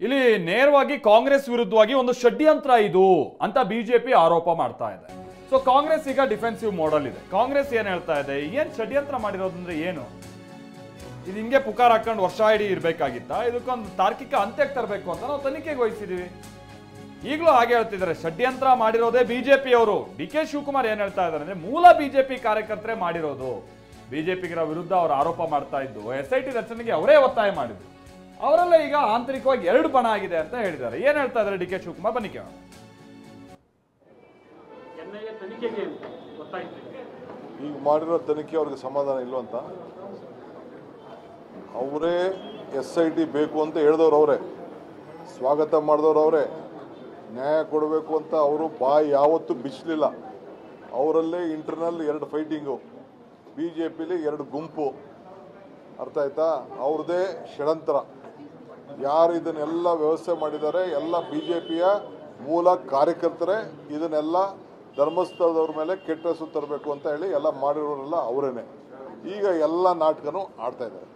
ಇಲ್ಲಿ ನೇರವಾಗಿ ಕಾಂಗ್ರೆಸ್ ವಿರುದ್ಧವಾಗಿ ಒಂದು ಷಡ್ಯಂತ್ರ ಇದು ಅಂತ ಬಿಜೆಪಿ ಆರೋಪ ಮಾಡ್ತಾ ಇದೆ. ಸೊ ಕಾಂಗ್ರೆಸ್ ಈಗ ಡಿಫೆನ್ಸಿವ್ ಮೋಡಲ್ ಇದೆ. ಕಾಂಗ್ರೆಸ್ ಏನ್ ಹೇಳ್ತಾ ಇದೆ, ಏನ್ ಷಡ್ಯಂತ್ರ ಮಾಡಿರೋದಂದ್ರೆ ಏನು, ಇದು ಹಿಂಗೆ ಪುಕಾರ ಹಾಕೊಂಡು ವರ್ಷ ಇಡೀ ಇರ್ಬೇಕಾಗಿತ್ತ, ಇದಕ್ಕೊಂದು ತಾರ್ಕಿಕ ಅಂತ್ಯಕ್ಕೆ ತರಬೇಕು ಅಂತ ನಾವು ತನಿಖೆಗೆ ವಹಿಸಿದೀವಿ. ಈಗಲೂ ಹಾಗೆ ಹೇಳ್ತಿದ್ದಾರೆ, ಷಡ್ಯಂತ್ರ ಮಾಡಿರೋದೇ ಬಿಜೆಪಿ ಅವರು. ಡಿ ಕೆ ಶಿವಕುಮಾರ್ ಏನ್ ಹೇಳ್ತಾ ಇದ್ದಾರೆ ಅಂದ್ರೆ ಮೂಲ ಬಿಜೆಪಿ ಕಾರ್ಯಕರ್ತರೇ ಮಾಡಿರೋದು. ಬಿಜೆಪಿಗರ ವಿರುದ್ಧ ಅವರು ಆರೋಪ ಮಾಡ್ತಾ ಇದ್ದು SIT ರಚನೆಗೆ ಅವರೇ ಒತ್ತಾಯ ಮಾಡಿದ್ರು. ಅವರೆಲ್ಲ ಈಗ ಆಂತರಿಕವಾಗಿ ಎರಡು ಬಣ ಆಗಿದೆ ಅಂತ ಹೇಳಿದ್ದಾರೆ. ಏನ್ ಹೇಳ್ತಾ ಇದ್ದಾರೆ ಡಿ ಕೆ ಶಿವಕುಮಾರ್, ಬನ್ನಿ ಕೇಳೋಣ. ಈಗ ಮಾಡಿರೋ ತನಿಖೆ ಅವ್ರಿಗೆ ಸಮಾಧಾನ ಇಲ್ವಂತ, ಅವರೇ SIT ಬೇಕು ಅಂತ ಹೇಳಿದವ್ರು ಅವರೇ, ಸ್ವಾಗತ ಮಾಡಿದವ್ರು ಅವರೇ, ನ್ಯಾಯ ಕೊಡಬೇಕು ಅಂತ ಅವರು ಬಾಯಿ ಯಾವತ್ತೂ ಬಿಚ್ಚಲಿಲ್ಲ. ಅವರಲ್ಲೇ ಇಂಟರ್ನಲ್ ಎರಡು ಫೈಟಿಂಗು, BJPಲಿ ಎರಡು ಗುಂಪು, ಅರ್ಥ ಆಯ್ತಾ? ಅವ್ರದ್ದೇ ಷಡ್ಯಂತ್ರ. ಯಾರು ಇದನ್ನೆಲ್ಲ ವ್ಯವಸ್ಥೆ ಮಾಡಿದ್ದಾರೆ ಎಲ್ಲ BJPಯ ಮೂಲ ಕಾರ್ಯಕರ್ತರೇ. ಇದನ್ನೆಲ್ಲ ಧರ್ಮಸ್ಥಳದವ್ರ ಮೇಲೆ ಕೆಟ್ಟ ಹೆಸರು ತರಬೇಕು ಅಂತ ಹೇಳಿ ಎಲ್ಲ ಮಾಡಿರೋರೆಲ್ಲ ಅವರೇನೆ. ಈಗ ಎಲ್ಲ ನಾಟಕನೂ ಆಡ್ತಾ ಇದ್ದಾರೆ.